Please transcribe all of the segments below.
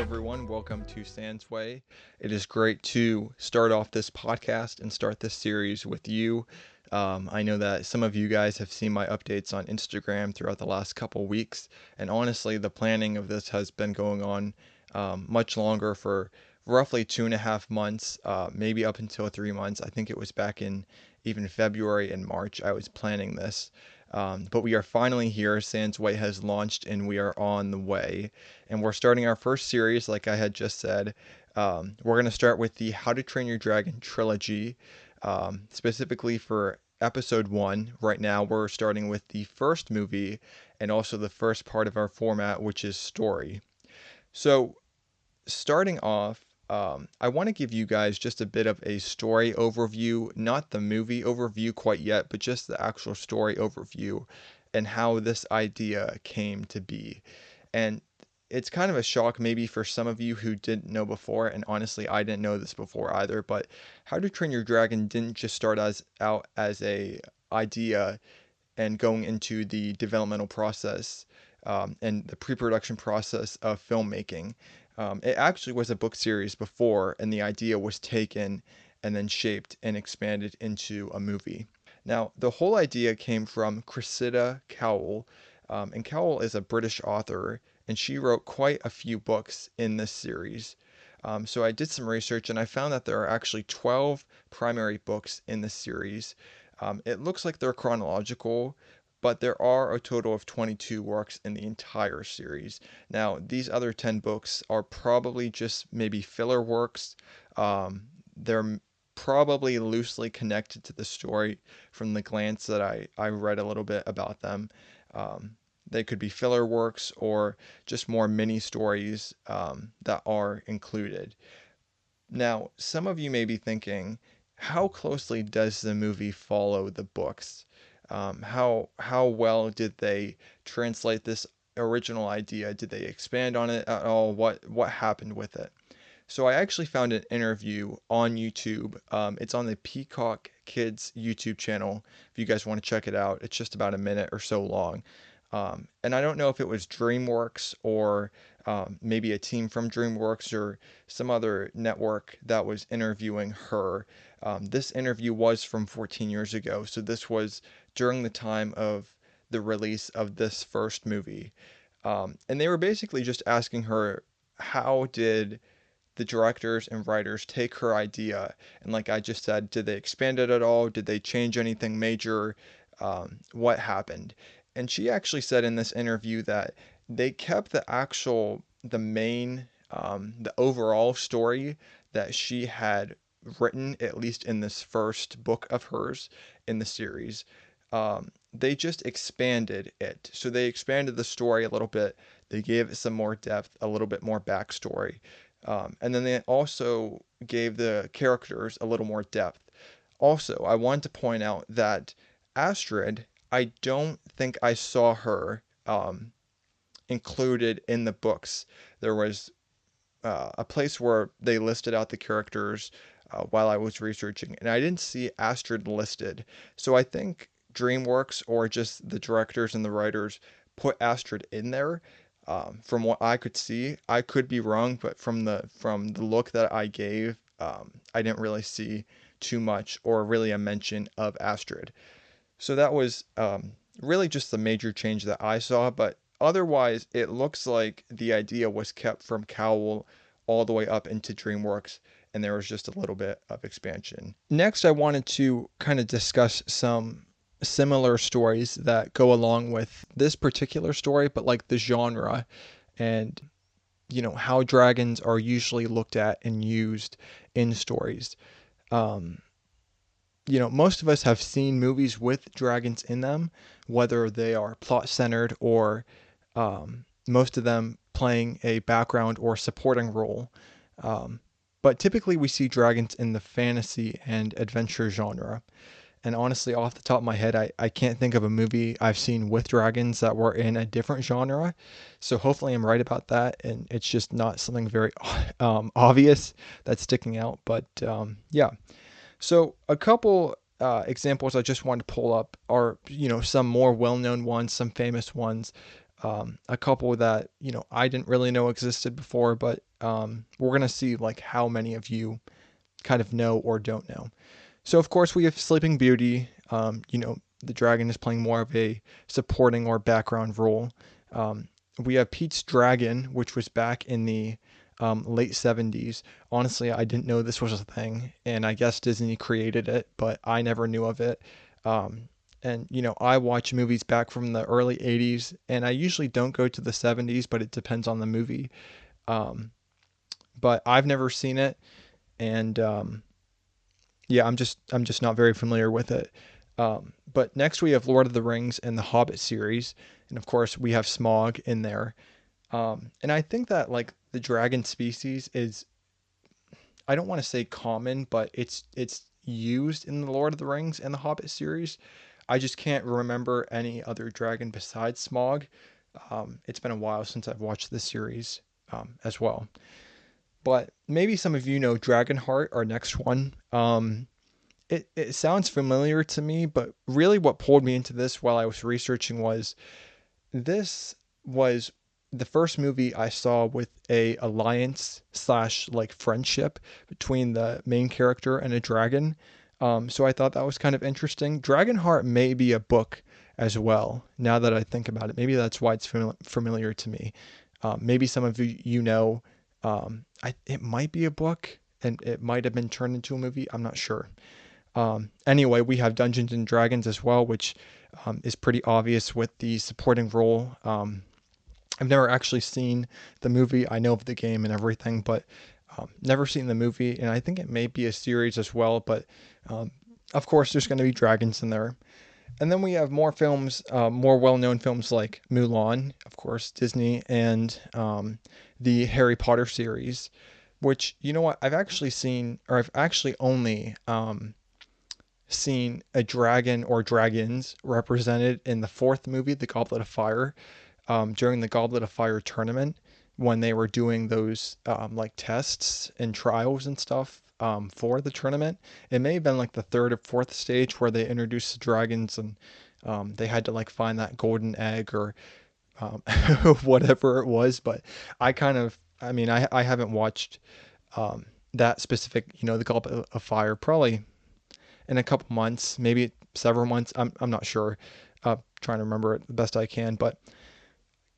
everyone. Welcome to SandsWay. It is great to start off this podcast and start this series with you. I know that some of you guys have seen my updates on Instagram throughout the last couple weeks, and honestly, the planning of this has been going on much longer for roughly 2.5 months, maybe up until 3 months. I think it was back in even February and March I was planning this. But we are finally here. SandsWay has launched and we are on the way. And we're starting our first series, like I had just said. We're going to start with the How to Train Your Dragon trilogy, specifically for episode 1. Right now, we're starting with the first movie and also the first part of our format, which is story. So, starting off, I want to give you guys just a bit of a story overview, not the movie overview quite yet, but just the actual story overview and how this idea came to be. And it's kind of a shock maybe for some of you who didn't know before, and honestly, I didn't know this before either, but How to Train Your Dragon didn't just start out as a idea and going into the developmental process and the pre-production process of filmmaking. It actually was a book series before, and the idea was taken and then shaped and expanded into a movie. Now, the whole idea came from Cressida Cowell, and Cowell is a British author, and she wrote quite a few books in this series. So I did some research, and I found that there are actually 12 primary books in the series. It looks like they're chronological, but there are a total of 22 works in the entire series. Now, these other 10 books are probably just maybe filler works. They're probably loosely connected to the story from the glance that I read a little bit about them. They could be filler works or just more mini stories that are included. Now, some of you may be thinking, how closely does the movie follow the books? How well did they translate this original idea? Did they expand on it at all? What happened with it? So I actually found an interview on YouTube. It's on the Peacock Kids YouTube channel. If you guys want to check it out, it's just about a minute or so long. And I don't know if it was Dreamworks or maybe a team from Dreamworks or some other network that was interviewing her. This interview was from 14 years ago, so this was during the time of the release of this first movie. And they were basically just asking her, how did the directors and writers take her idea? And like I just said, did they expand it at all? Did they change anything major? What happened? And she actually said in this interview that they kept the main, the overall story that she had written, at least in this first book of hers in the series. They just expanded it. So they expanded the story a little bit. They gave it some more depth, a little bit more backstory. And then they also gave the characters a little more depth. Also, I want to point out that Astrid, I don't think I saw her included in the books. There was a place where they listed out the characters while I was researching, and I didn't see Astrid listed. So I think DreamWorks or just the directors and the writers put Astrid in there. From what I could see, I could be wrong, but from the look that I gave, I didn't really see too much or really a mention of Astrid. So that was really just the major change that I saw, but otherwise it looks like the idea was kept from Cowell all the way up into DreamWorks, and there was just a little bit of expansion. Next, I wanted to kind of discuss some similar stories that go along with this particular story, but like the genre and how dragons are usually looked at and used in stories. Most of us have seen movies with dragons in them, whether they are plot centered or most of them playing a background or supporting role. But typically we see dragons in the fantasy and adventure genre. And honestly, off the top of my head, I can't think of a movie I've seen with dragons that were in a different genre. So hopefully I'm right about that. And it's just not something very obvious that's sticking out. But yeah. So a couple examples I just wanted to pull up are, some more well-known ones, some famous ones. a couple that, I didn't really know existed before, but we're going to see like how many of you kind of know or don't know. So of course we have Sleeping Beauty. The dragon is playing more of a supporting or background role. We have Pete's Dragon, which was back in the late 70s. Honestly, I didn't know this was a thing, and I guess Disney created it, but I never knew of it. And I watch movies back from the early 80s, and I usually don't go to the 70s, but it depends on the movie. But I've never seen it, and yeah, I'm just not very familiar with it. But next we have Lord of the Rings and the Hobbit series, and of course we have Smaug in there. And I think that like the dragon species is, I don't want to say common, but it's used in the Lord of the Rings and the Hobbit series. I just can't remember any other dragon besides Smaug. It's been a while since I've watched this series as well. But maybe some of you know Dragonheart, our next one. It sounds familiar to me, but really what pulled me into this while I was researching was this was the first movie I saw with a alliance slash like friendship between the main character and a dragon. So I thought that was kind of interesting. Dragonheart may be a book as well. Now that I think about it, maybe that's why it's familiar to me. Maybe some of you know. It might be a book, and it might have been turned into a movie. I'm not sure. Anyway, we have Dungeons and Dragons as well, which is pretty obvious with the supporting role. I've never actually seen the movie. I know of the game and everything, but never seen the movie. And I think it may be a series as well. But of course, there's going to be dragons in there. And then we have more films, more well-known films like Mulan, of course, Disney, and the Harry Potter series, which, you know what, I've actually only seen a dragon or dragons represented in the fourth movie, The Goblet of Fire, during the Goblet of Fire tournament when they were doing those like tests and trials and stuff for the tournament. It may have been like the third or fourth stage where they introduced the dragons, and they had to like find that golden egg or whatever it was. But I haven't watched that specific, the Goblet of Fire probably in a couple months, maybe several months. I'm not sure. Trying to remember it the best I can. But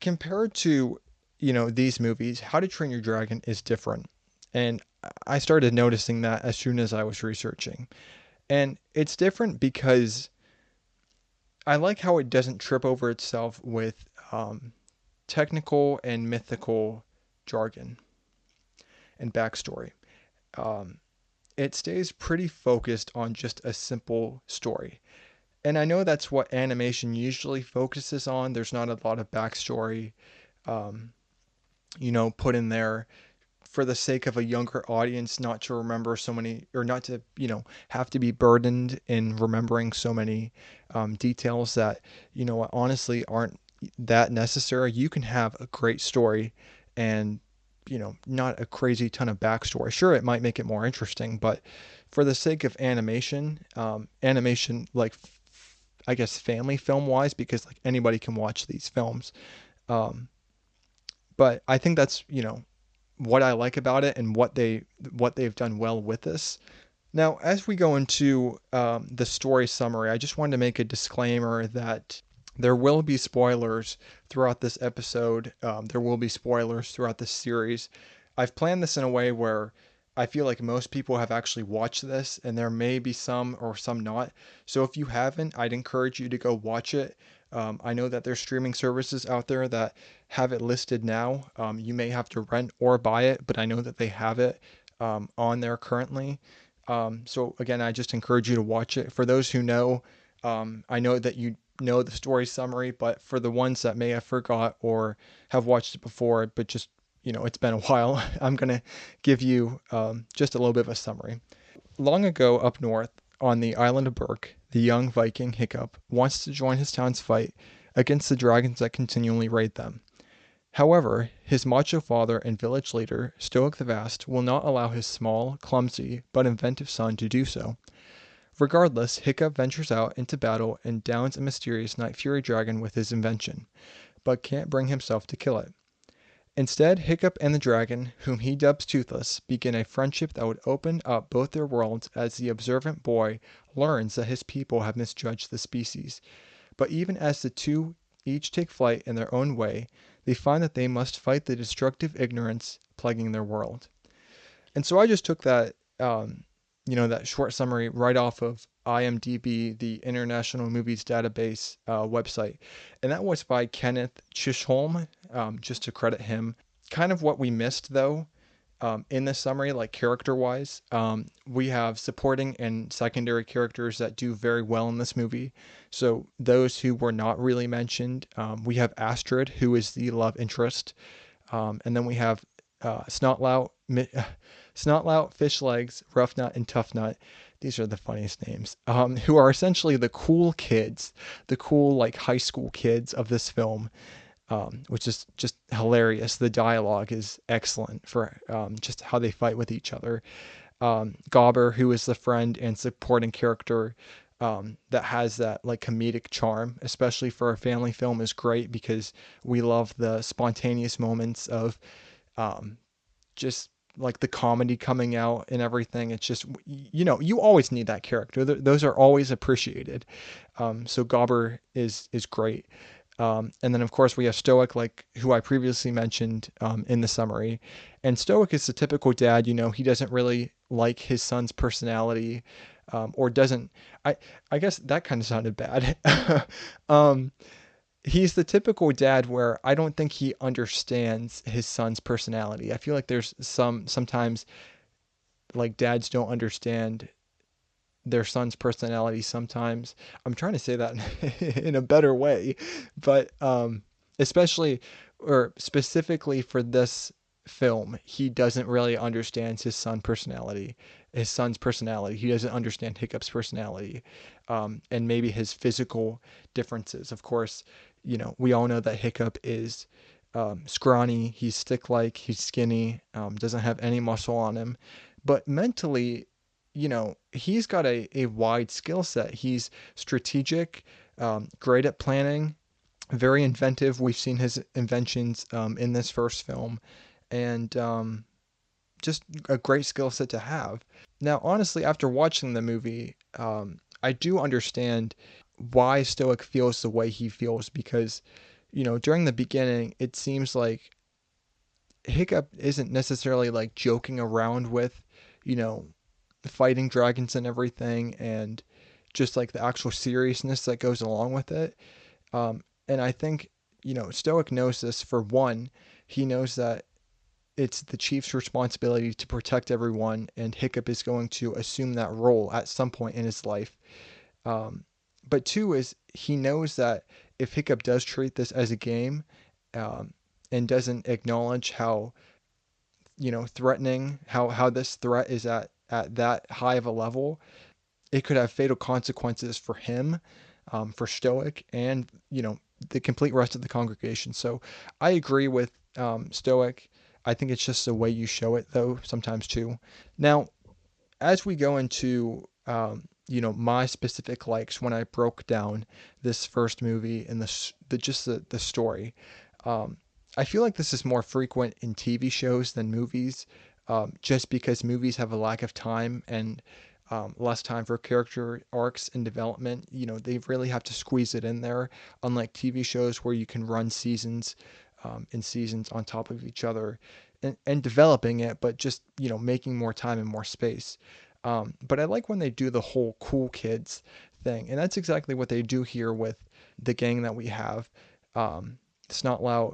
compared to, these movies, How to Train Your Dragon is different. And I started noticing that as soon as I was researching. And it's different because I like how it doesn't trip over itself with technical and mythical jargon and backstory. It stays pretty focused on just a simple story. And I know that's what animation usually focuses on. There's not a lot of backstory, put in there for the sake of a younger audience, not to remember so many, or not to, have to be burdened in remembering so many details that, honestly aren't that necessary. You can have a great story and, not a crazy ton of backstory. Sure, it might make it more interesting, but for the sake of animation, like, I guess family film wise, because like anybody can watch these films. But I think that's, what I like about it and what they've done well with this. Now, as we go into the story summary, I just wanted to make a disclaimer that there will be spoilers throughout this episode. There will be spoilers throughout this series. I've planned this in a way where I feel like most people have actually watched this, and there may be some or some not. So if you haven't, I'd encourage you to go watch it. I know that there's streaming services out there that have it listed now. You may have to rent or buy it, but I know that they have it on there currently. So again, I just encourage you to watch it. For those who know, I know that you know the story summary, but for the ones that may have forgot or have watched it before, but just, it's been a while, I'm going to give you just a little bit of a summary. Long ago up north, on the island of Berk, the young Viking Hiccup wants to join his town's fight against the dragons that continually raid them. However, his macho father and village leader, Stoic the Vast, will not allow his small, clumsy, but inventive son to do so. Regardless, Hiccup ventures out into battle and downs a mysterious Night Fury dragon with his invention. but can't bring himself to kill it. Instead, Hiccup and the dragon, whom he dubs Toothless, begin a friendship that would open up both their worlds as the observant boy learns that his people have misjudged the species. But even as the two each take flight in their own way, they find that they must fight the destructive ignorance plaguing their world. And so I just took that, that short summary right off of IMDb, the International Movies Database website, and that was by Kenneth Chisholm. Just to credit him. Kind of what we missed though, in this summary, like character-wise, we have supporting and secondary characters that do very well in this movie. So those who were not really mentioned, we have Astrid, who is the love interest, and then we have Snotlout, Fishlegs, Roughnut, and Toughnut. These are the funniest names, who are essentially the cool kids, the cool like high school kids of this film, which is just hilarious. The dialogue is excellent for just how they fight with each other. Gobber, who is the friend and supporting character that has that like comedic charm, especially for a family film, is great because we love the spontaneous moments of just like the comedy coming out and everything. It's just, you always need that character. Those are always appreciated. So Gobber is great. And then of course we have Stoic, like who I previously mentioned in the summary. And Stoic is the typical dad. He doesn't really like his son's personality, or doesn't. I guess that kind of sounded bad. He's the typical dad where I don't think he understands his son's personality. I feel like there's sometimes like dads don't understand their son's personality sometimes. I'm trying to say that in a better way, but especially or specifically for this film, he doesn't really understand his son's personality. He doesn't understand Hiccup's personality, and maybe his physical differences. Of course, we all know that Hiccup is scrawny. He's stick-like. He's skinny. Doesn't have any muscle on him, but mentally, he's got a wide skill set. He's strategic, great at planning, very inventive. We've seen his inventions in this first film, and just a great skill set to have. Now, honestly, after watching the movie, I do understand why Stoic feels the way he feels because, during the beginning, it seems like Hiccup isn't necessarily like joking around with, fighting dragons and everything, and just like the actual seriousness that goes along with it. And I think, Stoic knows this. For one, he knows that it's the chief's responsibility to protect everyone, and Hiccup is going to assume that role at some point in his life. But two is he knows that if Hiccup does treat this as a game, and doesn't acknowledge how, threatening, how this threat is at that high of a level, it could have fatal consequences for him, for Stoic, and, the complete rest of the congregation. So I agree with Stoic. I think it's just the way you show it, though, sometimes too. Now, as we go into, my specific likes when I broke down this first movie and the story, I feel like this is more frequent in TV shows than movies, just because movies have a lack of time and less time for character arcs and development. They really have to squeeze it in there, unlike TV shows where you can run seasons and seasons on top of each other and developing it, but just, making more time and more space. But I like when they do the whole cool kids thing, and that's exactly what they do here with the gang that we have. Snotlout,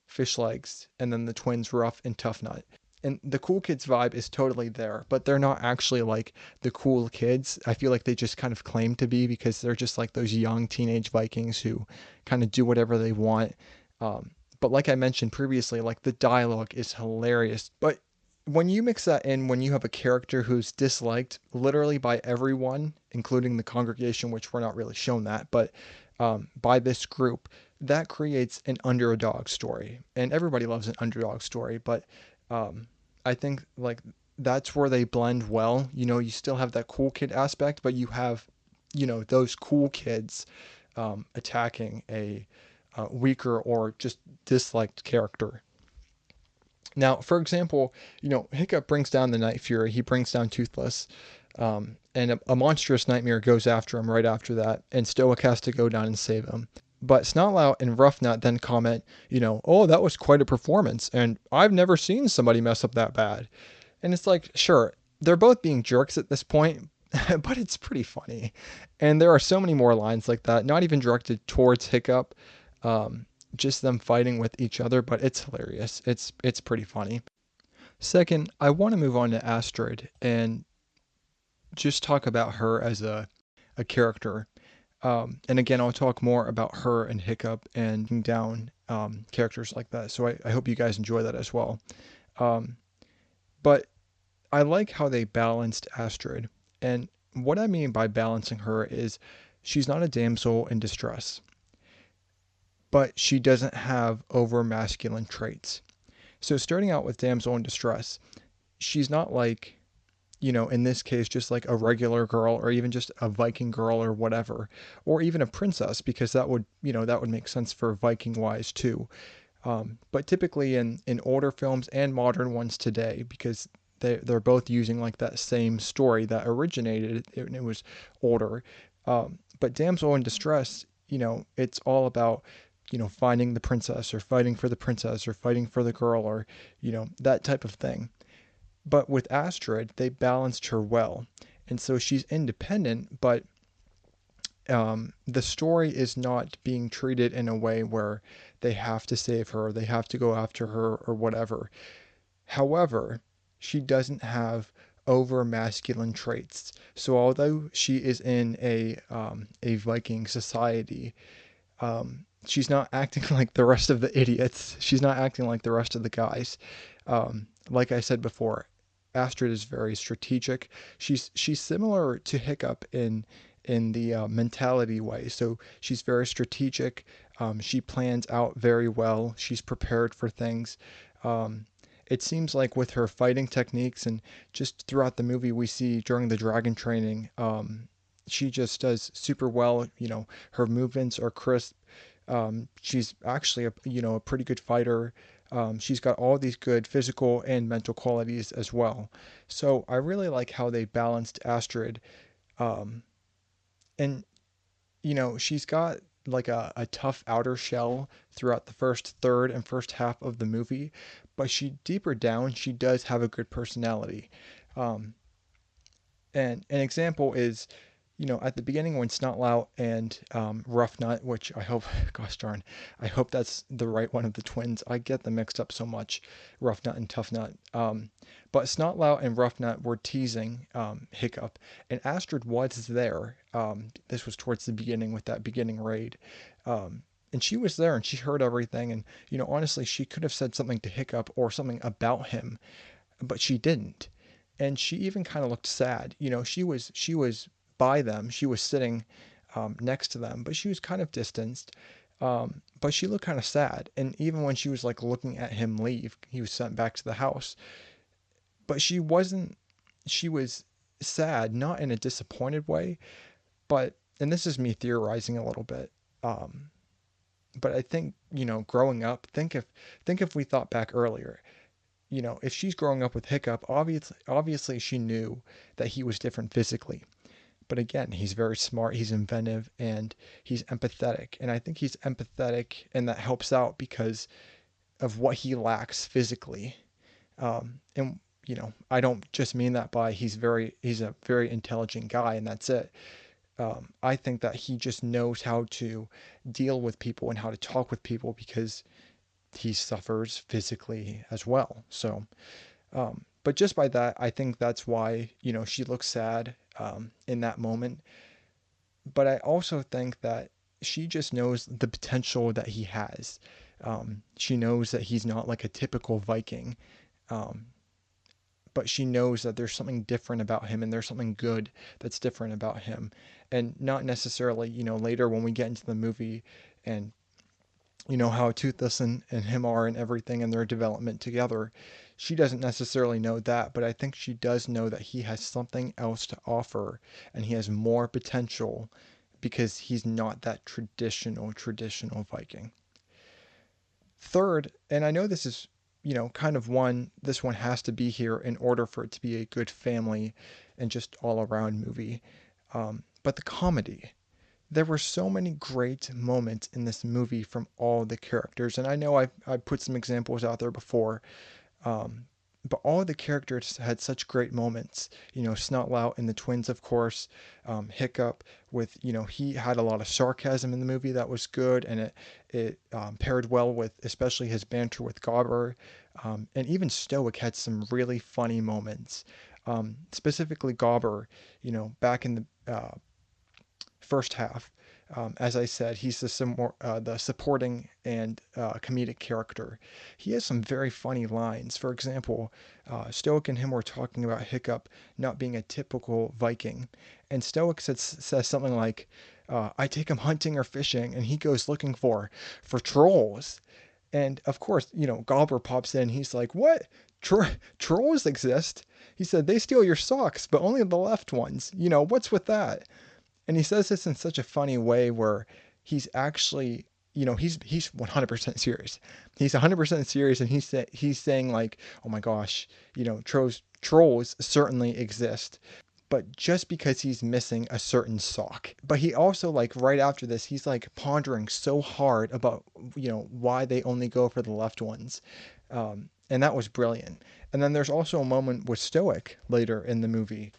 Fishlegs, and then the twins Rough and Toughnut. And the cool kids vibe is totally there, but they're not actually like the cool kids. I feel like they just kind of claim to be because they're just like those young teenage Vikings who kind of do whatever they want. But like I mentioned previously, like the dialogue is hilarious. But when you mix that in, when you have a character who's disliked literally by everyone, including the congregation, which we're not really shown that, but by this group, that creates an underdog story. And everybody loves an underdog story, but I think like that's where they blend well. You still have that cool kid aspect, but you have, those cool kids attacking a weaker or just disliked character. Now, for example, Hiccup brings down the Night Fury. He brings down Toothless. And a monstrous nightmare goes after him right after that, and Stoic has to go down and save him. But Snotlout and Roughnut then comment, oh, that was quite a performance, and I've never seen somebody mess up that bad. And it's like, sure, they're both being jerks at this point, but it's pretty funny. And there are so many more lines like that, not even directed towards Hiccup, just them fighting with each other, but it's hilarious. It's pretty funny. Second, I want to move on to Astrid and just talk about her as a character. And again, I'll talk more about her and Hiccup and down characters like that. So I hope you guys enjoy that as well. But I like how they balanced Astrid. And what I mean by balancing her is she's not a damsel in distress, but she doesn't have over masculine traits. So starting out with damsel in distress, she's not like, in this case, just like a regular girl or even just a Viking girl or whatever, or even a princess, because that would make sense for Viking wise too. But typically in older films and modern ones today, because they're both using like that same story that originated, it was older. But damsel in distress, it's all about, finding the princess or fighting for the princess or fighting for the girl or, that type of thing. But with Astrid, they balanced her well. And so she's independent, but the story is not being treated in a way where they have to save her, they have to go after her or whatever. However, she doesn't have over masculine traits. So although she is in a Viking society, she's not acting like the rest of the idiots. She's not acting like the rest of the guys. Like I said before, Astrid is very strategic. She's similar to Hiccup in the mentality way. So she's very strategic. She plans out very well. She's prepared for things. It seems like with her fighting techniques and just throughout the movie we see during the dragon training, she just does super well. Her movements are crisp. She's actually a pretty good fighter. She's got all these good physical and mental qualities as well. So I really like how they balanced Astrid. And, she's got like a tough outer shell throughout the first third and first half of the movie, but deeper down, she does have a good personality. And an example is, at the beginning when Snotlout and Roughnut, which I hope, gosh darn, I hope that's the right one of the twins. I get them mixed up so much, Roughnut and Toughnut. But Snotlout and Roughnut were teasing Hiccup, and Astrid was there. This was towards the beginning with that beginning raid. And she was there and she heard everything. And, honestly, she could have said something to Hiccup or something about him, but she didn't. And she even kind of looked sad. She was by them. She was sitting next to them, but she was kind of distanced. But she looked kind of sad. And even when she was like looking at him leave, he was sent back to the house. But she wasn't, she was sad, not in a disappointed way, but, and this is me theorizing a little bit. But I think, growing up, think if we thought back earlier, if she's growing up with Hiccup, obviously she knew that he was different physically. But again, he's very smart, he's inventive, and he's empathetic. And I think he's empathetic, and that helps out because of what he lacks physically. And I don't just mean that by he's a very intelligent guy, and that's it. I think that he just knows how to deal with people and how to talk with people because he suffers physically as well. So, but just by that, I think that's why, she looks sad in that moment. But I also think that she just knows the potential that he has. She knows that he's not like a typical Viking. But she knows that there's something different about him and there's something good that's different about him. And not necessarily, later when we get into the movie and how Toothless and him are and everything and their development together. She doesn't necessarily know that, but I think she does know that he has something else to offer and he has more potential because he's not that traditional Viking. Third, and I know this is, kind of this one has to be here in order for it to be a good family and just all around movie. But the comedy. There were so many great moments in this movie from all the characters. And I know I've put some examples out there before, um, but all the characters had such great moments. Snotlout and the twins, of course. Hiccup with, he had a lot of sarcasm in the movie that was good, and it paired well with especially his banter with Gobber. And even Stoic had some really funny moments. Specifically Gobber, back in the first half. As I said, he's the supporting and comedic character. He has some very funny lines. For example, Stoic and him were talking about Hiccup not being a typical Viking, and Stoic says something like, "I take him hunting or fishing, and he goes looking for trolls." And of course, Gobber pops in. He's like, "What? Trolls exist?" He said, "They steal your socks, but only the left ones. What's with that?" And he says this in such a funny way where he's actually, he's 100% serious. He's 100% serious, and he's saying like, "Oh my gosh, trolls certainly exist." But just because he's missing a certain sock. But he also, like, right after this, he's like pondering so hard about, why they only go for the left ones. And that was brilliant. And then there's also a moment with Stoic later in the movie,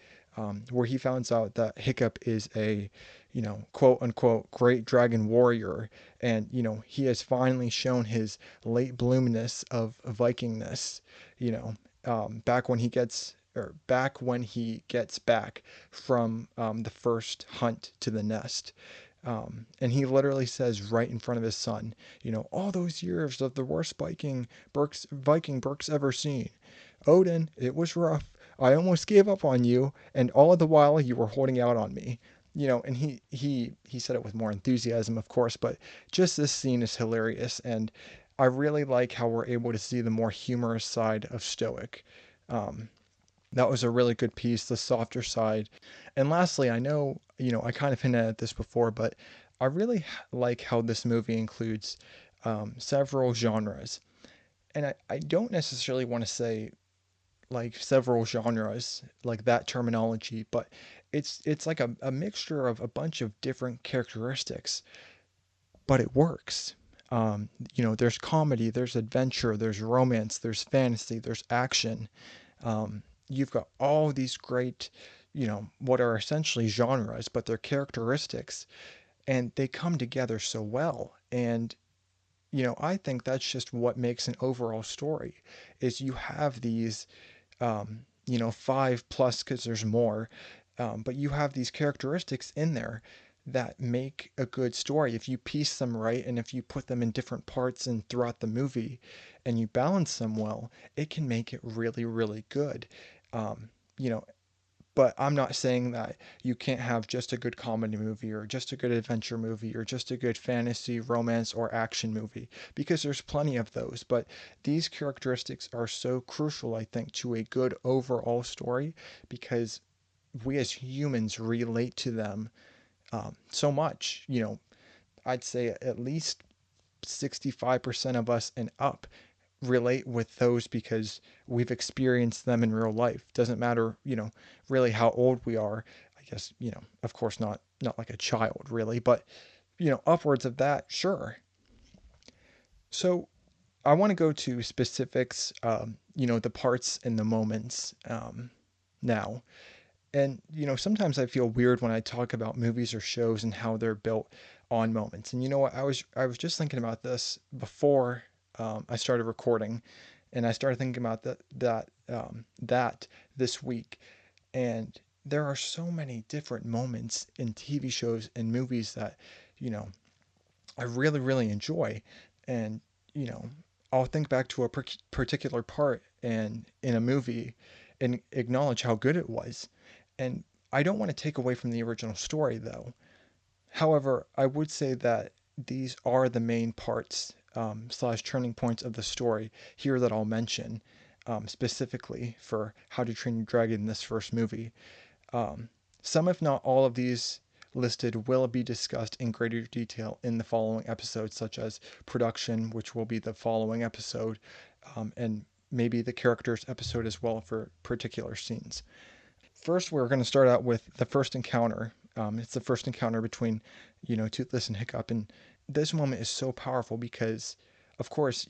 where he finds out that Hiccup is a, quote unquote, great dragon warrior. And, he has finally shown his late bloomness of Vikingness, back when he gets, or back when he gets back from the first hunt to the nest. And he literally says right in front of his son, "All those years of the worst Viking Burke's ever seen. Odin, it was rough. I almost gave up on you, and all the while you were holding out on me." And he said it with more enthusiasm, of course, but just this scene is hilarious, and I really like how we're able to see the more humorous side of Stoic. Um, that was a really good piece, the softer side. And lastly, I know, I kind of hinted at this before, but I really like how this movie includes several genres. And I don't necessarily want to say like several genres, like that terminology, but it's like a mixture of a bunch of different characteristics, but it works. There's comedy, there's adventure, there's romance, there's fantasy, there's action. You've got all these great, what are essentially genres, but they're characteristics, and they come together so well. And I think that's just what makes an overall story, is you have these, five plus, because there's more, but you have these characteristics in there that make a good story. If you piece them right, and if you put them in different parts and throughout the movie, and you balance them well, it can make it really, really good. Um, you know, but I'm not saying that you can't have just a good comedy movie, or just a good adventure movie, or just a good fantasy, romance, or action movie, because there's plenty of those. But these characteristics are so crucial, I think, to a good overall story, because we as humans relate to them so much. I'd say at least 65% of us and up relate with those because we've experienced them in real life. Doesn't matter, really how old we are. I guess, of course not like a child really, but upwards of that, sure. So I want to go to specifics, the parts and the moments now. And sometimes I feel weird when I talk about movies or shows and how they're built on moments. And you know what? I was just thinking about this before I started recording, and I started thinking about that this week. And there are so many different moments in TV shows and movies that you know I really really enjoy, and you know I'll think back to a particular part and in a movie and acknowledge how good it was. And I don't want to take away from the original story, though. However, I would say that these are the main parts slash turning points of the story here that I'll mention specifically for How to Train Your Dragon in this first movie. Some, if not all of these, listed will be discussed in greater detail in the following episodes, such as production, which will be the following episode, and maybe the characters episode as well for particular scenes. First, we're going to start out with the first encounter. It's the first encounter between, Toothless and Hiccup, and this moment is so powerful because, of course,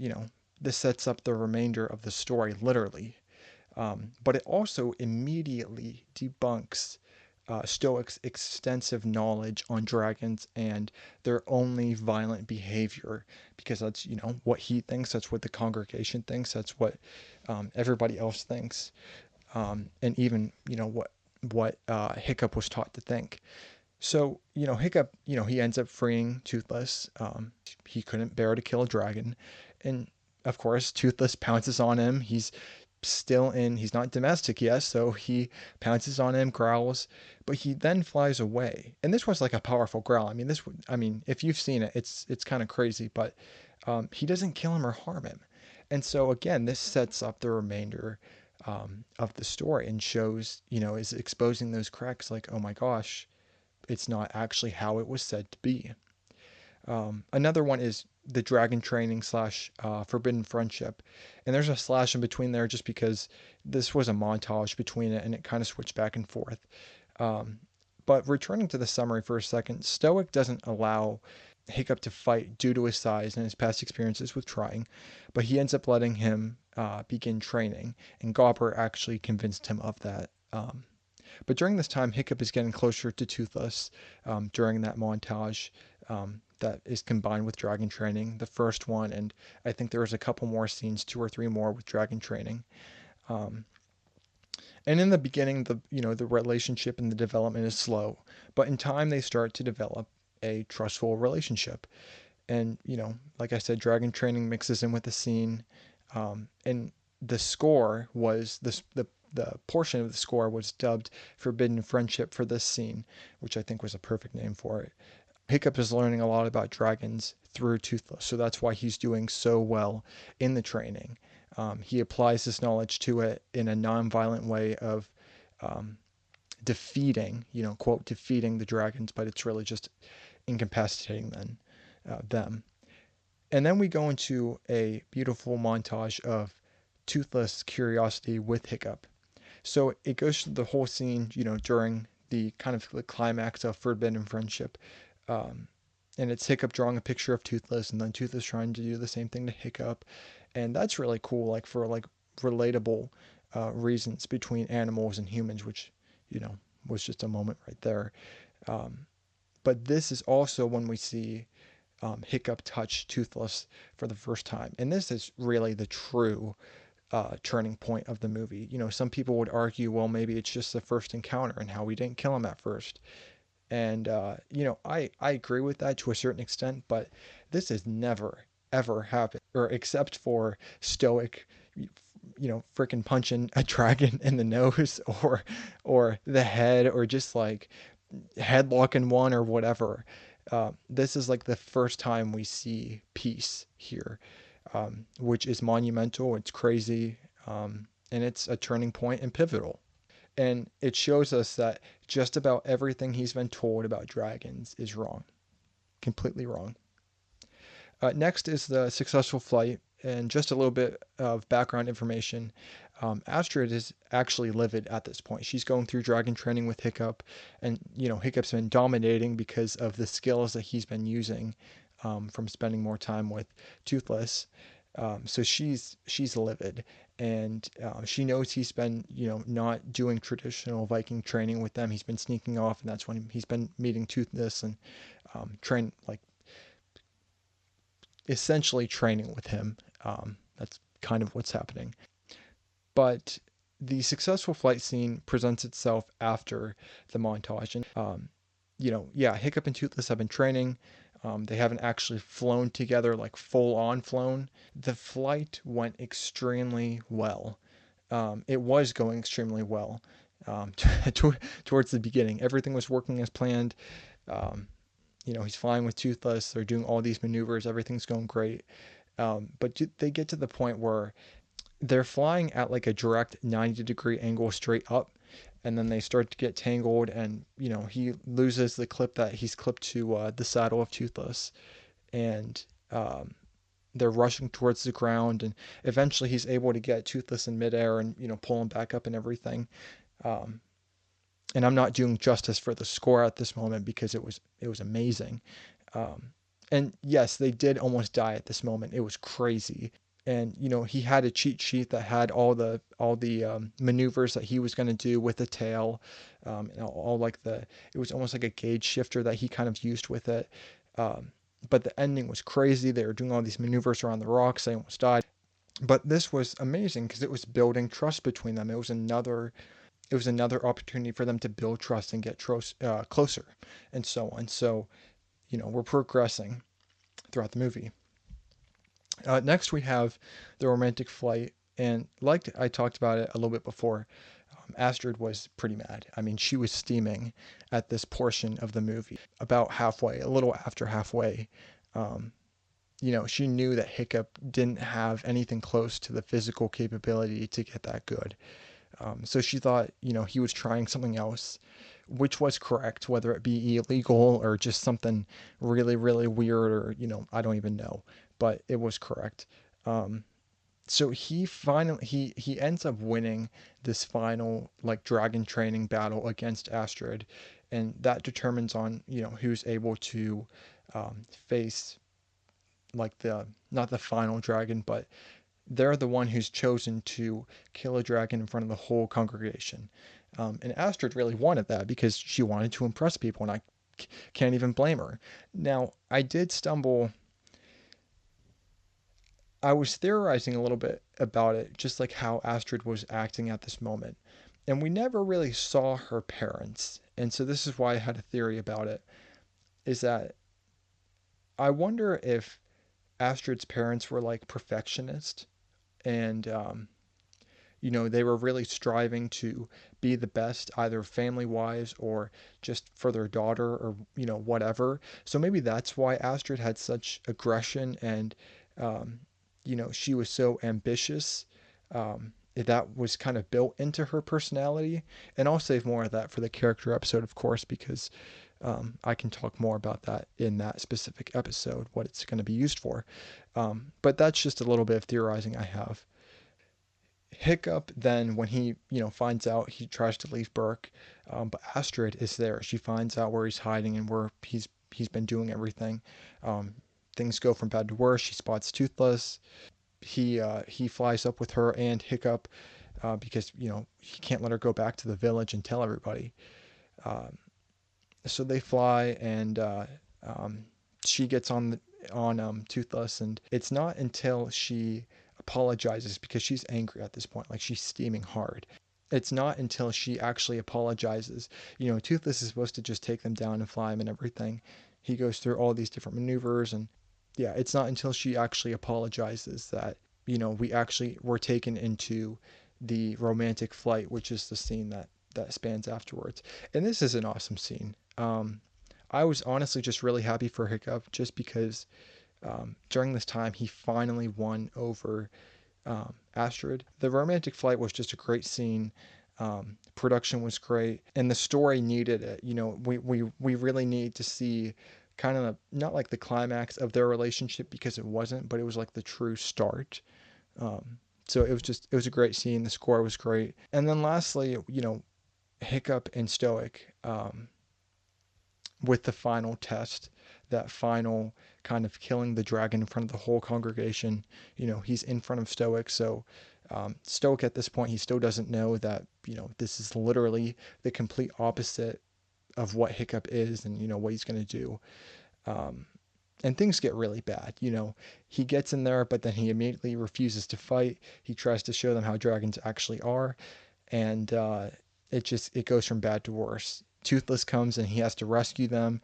this sets up the remainder of the story, literally. But it also immediately debunks Stoic's extensive knowledge on dragons and their only violent behavior, because that's what he thinks, that's what the congregation thinks, that's what everybody else thinks, and even what Hiccup was taught to think. So Hiccup, he ends up freeing Toothless. He couldn't bear to kill a dragon, and of course Toothless pounces on him. He's not domestic yet, so he pounces on him, growls, but he then flies away. And this was like a powerful growl. If you've seen it, it's kind of crazy, but he doesn't kill him or harm him. And so again, this sets up the remainder of the story and shows, is exposing those cracks. Like, oh my gosh, it's not actually how it was said to be. Another one is the dragon training slash forbidden friendship. And there's a slash in between there just because this was a montage between it and it kind of switched back and forth. But returning to the summary for a second, Stoic doesn't allow Hiccup to fight due to his size and his past experiences with trying, but he ends up letting him begin training, and Gobber actually convinced him of that. But during this time, Hiccup is getting closer to Toothless during that montage that is combined with dragon training, the first one, and I think there was a couple more scenes, 2 or 3 more with dragon training. And in the beginning, the relationship and the development is slow, but in time they start to develop a trustful relationship. And like I said, dragon training mixes in with the scene, and the score was the portion of the score was dubbed Forbidden Friendship for this scene, which I think was a perfect name for it. Hiccup is learning a lot about dragons through Toothless, so that's why he's doing so well in the training. He applies this knowledge to it in a non-violent way of defeating, quote, defeating the dragons, but it's really just incapacitating them. And then we go into a beautiful montage of Toothless curiosity with Hiccup. So it goes through the whole scene, during the kind of the climax of Forbidden Friendship. And it's Hiccup drawing a picture of Toothless, and then Toothless trying to do the same thing to Hiccup. And that's really cool, like for like relatable reasons between animals and humans, which, was just a moment right there. But this is also when we see Hiccup touch Toothless for the first time. And this is really the true turning point of the movie. Some people would argue, well, maybe it's just the first encounter and how we didn't kill him at first. And, I agree with that to a certain extent, but this has never, ever happened, or except for Stoic, freaking punching a dragon in the nose or the head, or just like headlocking one or whatever. This is like the first time we see peace here, which is monumental. It's crazy. And it's a turning point and pivotal. And it shows us that just about everything he's been told about dragons is wrong. Completely wrong. Next is the successful flight, and just a little bit of background information. Astrid is actually livid at this point. She's going through dragon training with Hiccup, and Hiccup's been dominating because of the skills that he's been using from spending more time with Toothless. So she's livid, and she knows he's been not doing traditional Viking training with them. He's been sneaking off, and that's when he's been meeting Toothless and essentially training with him. That's kind of what's happening. But the successful flight scene presents itself after the montage, and Hiccup and Toothless have been training. They haven't actually flown together, like full on flown. The flight went extremely well. It was going extremely well towards the beginning. Everything was working as planned. He's flying with Toothless. They're doing all these maneuvers. Everything's going great. But they get to the point where they're flying at like a direct 90-degree angle straight up. and then they start to get tangled, and he loses the clip that he's clipped to the saddle of Toothless, and um, they're rushing towards the ground, and eventually he's able to get Toothless in midair and pull him back up and everything. Um, and I'm not doing justice for the score at this moment because it was amazing. Um, and yes, they did almost die at this moment. It was crazy. And he had a cheat sheet that had all the maneuvers that he was going to do with the tail, and all like it was almost like a gauge shifter that he kind of used with it. Um, but the ending was crazy. They were doing all these maneuvers around the rocks. They almost died. But this was amazing because it was building trust between them. It was another opportunity for them to build trust and get closer, and so on. So we're progressing throughout the movie. Next, we have the romantic flight, and like I talked about it a little bit before, Astrid was pretty mad. I mean, she was steaming at this portion of the movie. About halfway, a little after halfway, um, she knew that Hiccup didn't have anything close to the physical capability to get that good. So she thought, he was trying something else, which was correct, whether it be illegal or just something really, really weird, or, I don't even know, but it was correct. Um, so he ends up winning this final like dragon training battle against Astrid, and that determines on, who's able to face like the not the final dragon, but they're the one who's chosen to kill a dragon in front of the whole congregation. And Astrid really wanted that because she wanted to impress people, and I can't even blame her. Now, I was theorizing a little bit about it, just like how Astrid was acting at this moment. And we never really saw her parents. And so this is why I had a theory about it, is that I wonder if Astrid's parents were like perfectionists, and they were really striving to be the best, either family wise or just for their daughter, or whatever. So maybe that's why Astrid had such aggression, and um, she was so ambitious. That was kind of built into her personality, and I'll save more of that for the character episode, of course, because I can talk more about that in that specific episode, what it's going to be used for. But that's just a little bit of theorizing I have. Hiccup then, when he finds out, he tries to leave Burke, but Astrid is there. She finds out where he's hiding and where he's been doing everything. Um, Things go from bad to worse. She spots Toothless. He flies up with her and Hiccup, because he can't let her go back to the village and tell everybody. Um, so they fly, and she gets on Toothless, and it's not until she apologizes, because she's angry at this point, like she's steaming hard. It's not until she actually apologizes. Toothless is supposed to just take them down and fly them and everything. He goes through all these different maneuvers, and yeah, it's not until she actually apologizes that we actually were taken into the romantic flight, which is the scene that spans afterwards. And this is an awesome scene. I was honestly just really happy for Hiccup, just because during this time he finally won over Astrid. The romantic flight was just a great scene. Production was great, and the story needed it. We really need to see kind of not like the climax of their relationship, because it wasn't, but it was like the true start. So it was a great scene. The score was great, and then lastly, Hiccup and Stoic, with the final test, that final kind of killing the dragon in front of the whole congregation. He's in front of Stoic, so Stoic at this point, he still doesn't know that this is literally the complete opposite of what Hiccup is, and what he's going to do. Um, and things get really bad. He gets in there, but then he immediately refuses to fight. He tries to show them how dragons actually are, and it goes from bad to worse. Toothless comes, and he has to rescue them.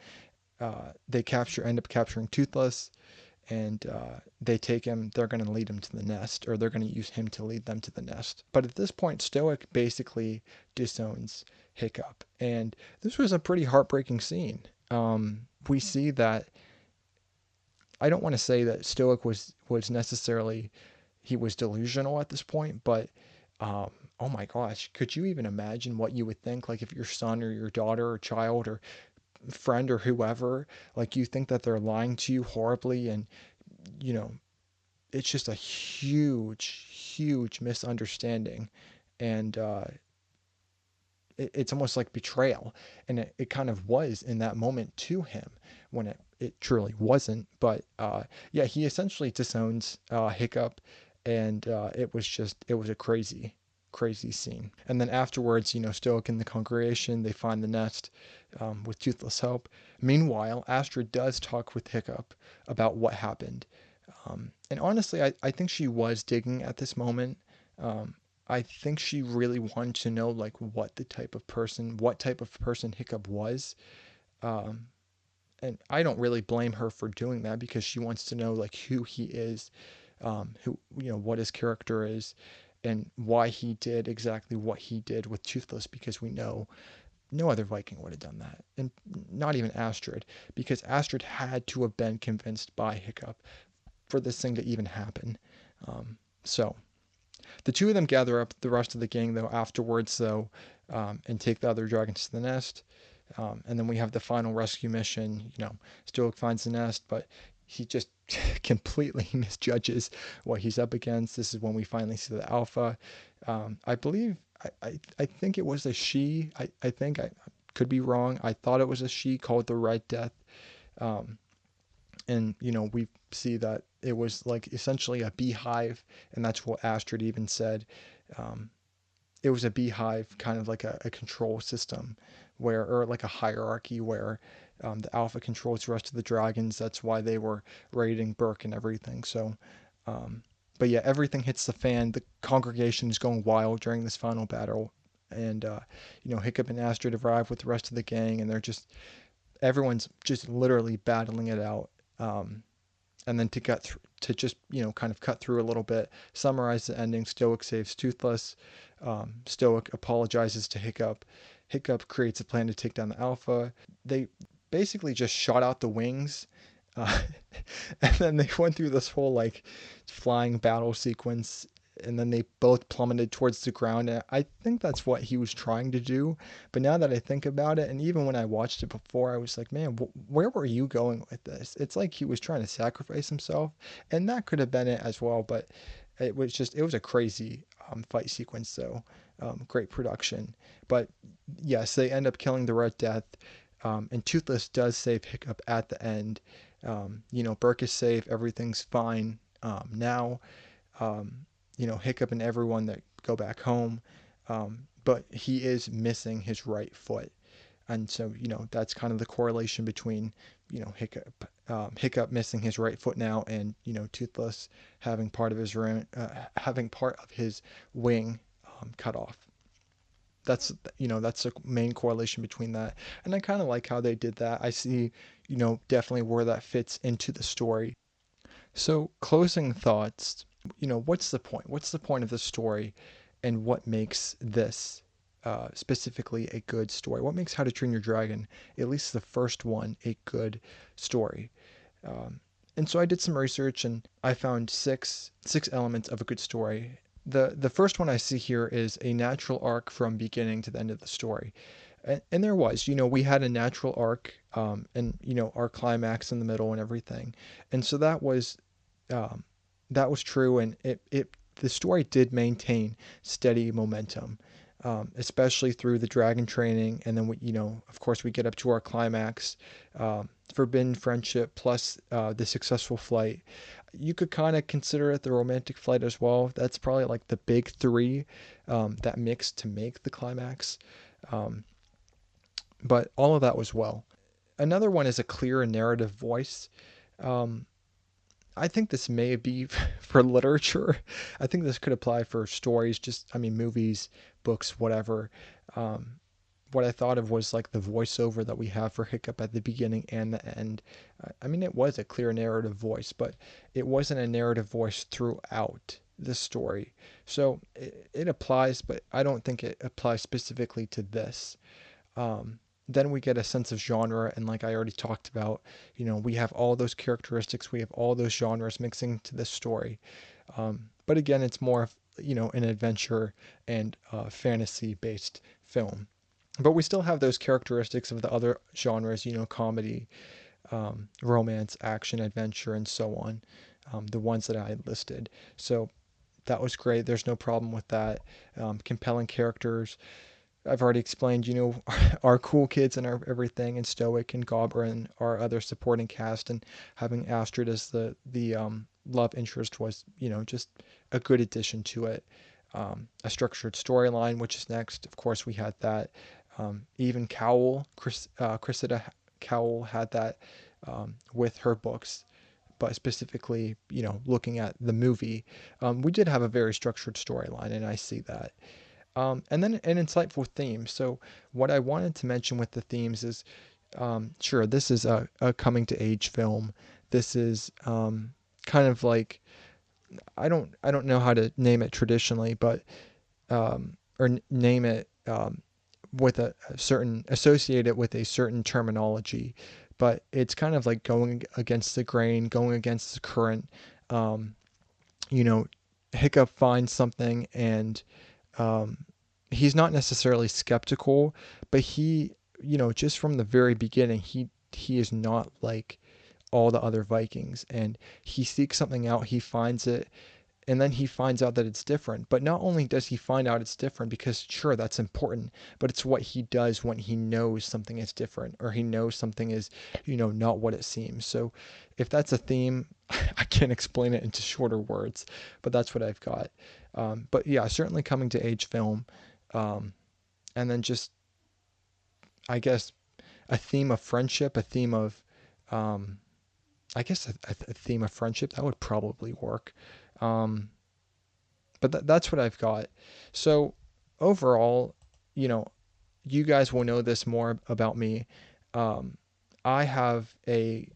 They end up capturing Toothless, and they take him. They're going to lead him to the nest, or they're going to use him to lead them to the nest. But at this point, Stoic basically disowns Hiccup, and this was a pretty heartbreaking scene. We see that, I don't want to say that Stoic was necessarily, he was delusional at this point, but oh my gosh, could you even imagine what you would think? Like if your son or your daughter or child or friend or whoever, like you think that they're lying to you horribly, and you know, it's just a huge, huge misunderstanding. And it's almost like betrayal. And it kind of was in that moment to him when it truly wasn't. But yeah, he essentially disowns Hiccup. And it was a crazy, crazy scene. And then afterwards, Stoic and the congregation, they find the nest with Toothless help. Meanwhile, Astrid does talk with Hiccup about what happened. And honestly, I think she was digging at this moment. Um, I think she really wanted to know like what type of person Hiccup was. Um, and I don't really blame her for doing that because she wants to know like who he is, who what his character is, and why he did exactly what he did with Toothless. Because we know no other Viking would have done that, and not even Astrid, because Astrid had to have been convinced by Hiccup for this thing to even happen. So the two of them gather up the rest of the gang though afterwards though, and take the other dragons to the nest. And then we have the final rescue mission. Stoic finds the nest, but he just completely misjudges what he's up against. This is when we finally see the alpha. I believe I think it was a she. I think I could be wrong. I thought it was a she called the Red Death. Um, and we see that it was like essentially a beehive, and that's what Astrid even said. um, it was a beehive, kind of like a control system where, or like a hierarchy where the alpha controls the rest of the dragons. That's why they were raiding Burke and everything. So um, but yeah, everything hits the fan. The congregation is going wild during this final battle, and Hiccup and Astrid arrive with the rest of the gang, and they're just everyone's just literally battling it out. Um, and then to just kind of cut through a little bit, summarize the ending. Stoic saves Toothless. Stoic apologizes to Hiccup. Hiccup creates a plan to take down the Alpha. They basically just shot out the wings, uh, and then they went through this whole like flying battle sequence, and then they both plummeted towards the ground. And I think that's what he was trying to do. But now that I think about it, and even when I watched it before, I was like, man, where were you going with this? It's like he was trying to sacrifice himself, and that could have been it as well. But it was a crazy fight sequence, though. Great production. But yes, they end up killing the Red Death. And Toothless does save Hiccup at the end. Burke is safe. Everything's fine now. Um, Hiccup and everyone that go back home. But he is missing his right foot. And so, that's kind of the correlation between, Hiccup missing his right foot now, and, Toothless having having part of his wing cut off. That's the main correlation between that. And I kind of like how they did that. I see, definitely where that fits into the story. So, closing thoughts, what's the point? What's the point of the story, and what makes this specifically a good story? What makes How to Train Your Dragon, at least the first one, a good story? Um, and so I did some research, and I found six elements of a good story. The first one I see here is a natural arc from beginning to the end of the story. And there was, we had a natural arc, and our climax in the middle and everything. And so um, that was true, and it the story did maintain steady momentum, especially through the dragon training, and then of course, we get up to our climax, forbidden friendship plus the successful flight. You could kind of consider it the romantic flight as well. That's probably like the big three that mix to make the climax. Um, but all of that was well. Another one is a clear narrative voice. Um, I think this may be for literature. I think this could apply for stories, movies, books, whatever. Um, what I thought of was like the voiceover that we have for Hiccup at the beginning and the end. It was a clear narrative voice, but it wasn't a narrative voice throughout the story. So it applies, but I don't think it applies specifically to this. Then we get a sense of genre, and like I already talked about, we have all those characteristics, we have all those genres mixing to this story. But again, it's more of an adventure and fantasy based film. But we still have those characteristics of the other genres, comedy, romance, action, adventure, and so on, the ones that I had listed. So that was great. There's no problem with that. Compelling characters. I've already explained, our cool kids and our everything, and Stoic and Gobber and our other supporting cast, and having Astrid as the love interest was, just a good addition to it. A structured storyline, which is next. Of course, we had that. Even Cowell, Cressida Cowell had that with her books, but specifically, looking at the movie, we did have a very structured storyline, and I see that. And then an insightful theme. So, what I wanted to mention with the themes is, sure, this is a coming to age film. This is kind of like, I don't know how to name it traditionally, but or name it with a certain, associate it with a certain terminology, but it's kind of like going against the grain, going against the current. Um, you know, Hiccup finds something, and um, he's not necessarily skeptical, but he, just from the very beginning, he is not like all the other Vikings, and he seeks something out, he finds it, and then he finds out that it's different. But not only does he find out it's different, because sure, that's important, but it's what he does when he knows something is different, or he knows something is, not what it seems. So if that's a theme, I can't explain it into shorter words, but that's what I've got. But yeah, certainly coming to age film. Um, and then just, I guess, a theme of friendship, a theme of, um, I guess a theme of friendship that would probably work. Um, but that's what I've got. So overall, you know, you guys will know this more about me. Um, I have a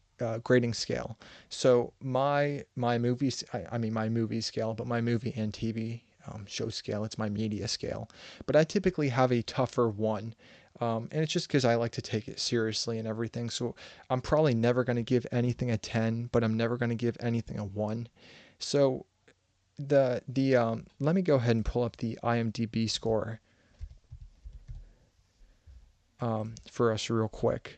grading scale. So my movies, I mean my movie scale, but my movie and TV show scale. It's my media scale. But I typically have a tougher one. And it's just because I like to take it seriously and everything. So I'm probably never going to give anything a 10, but I'm never going to give anything a 1. So the let me go ahead and pull up the IMDb score for us real quick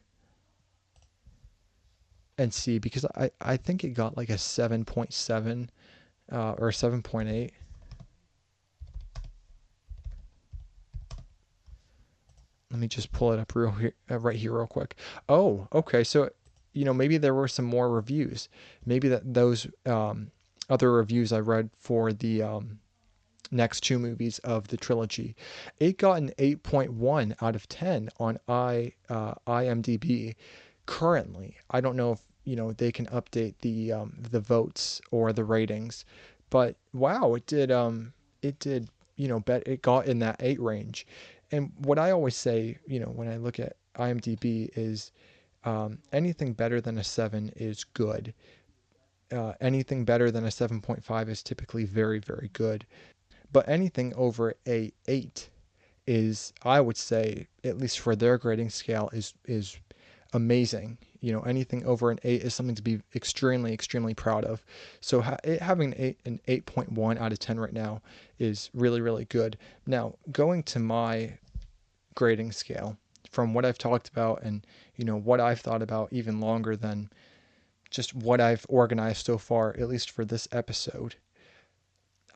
and see, because I think it got like a 7.7 or 7.8. Let me just pull it up right here real quick. Oh, okay. So maybe there were some more reviews. Maybe that those other reviews I read for the next two movies of the trilogy. It got an 8.1 out of 10 on IMDb currently. I don't know if they can update the votes or the ratings, but wow, it did bet it got in that 8 range. And what I always say, when I look at IMDb is, anything better than a 7 is good. Anything better than a 7.5 is typically very, very good. But anything over a 8 is, I would say, at least for their grading scale, is amazing. Anything over an 8 is something to be extremely, extremely proud of. So having an 8.1 out of 10 right now is really, really good. Now, going to my grading scale, from what I've talked about, and what I've thought about even longer than just what I've organized so far, at least for this episode,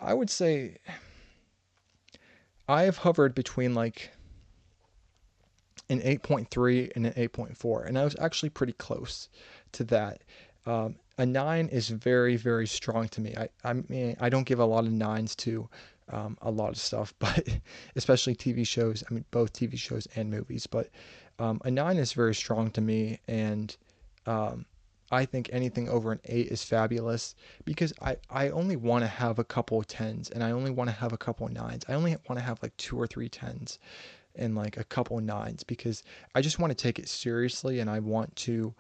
I would say I have hovered between like an 8.3 and an 8.4, and I was actually pretty close to that. A 9 is very, very strong to me. I mean, I don't give a lot of 9s to a lot of stuff, but especially TV shows. I mean, both TV shows and movies. But a 9 is very strong to me, and um, I think anything over an 8 is fabulous, because I only want to have a couple of 10s, and I only want to have a couple of 9s. I only want to have like 2 or 3 10s and like a couple of 9s, because I just want to take it seriously, and I want to,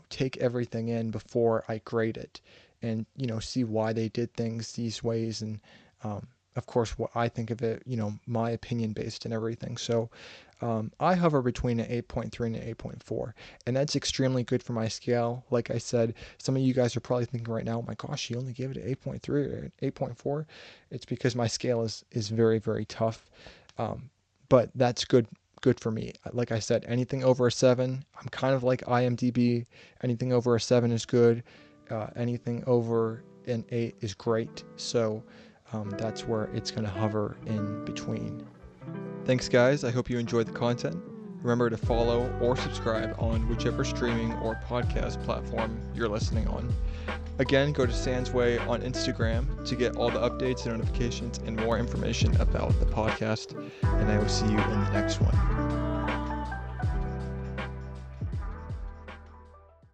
take everything in before I grade it, and, see why they did things these ways, and of course what I think of it, my opinion based and everything. So I hover between an 8.3 and an 8.4, and that's extremely good for my scale. Like I said, some of you guys are probably thinking right now, oh my gosh, she only gave it an 8.3 or an 8.4. It's because my scale is very, very tough. But that's good for me. Like I said, anything over a 7, I'm kind of like IMDb. Anything over a 7 is good. Anything over an 8 is great. So that's where it's going to hover in between. Thanks, guys. I hope you enjoyed the content. Remember to follow or subscribe on whichever streaming or podcast platform you're listening on. Again, go to SandsWay on Instagram to get all the updates and notifications and more information about the podcast. And I will see you in the next one.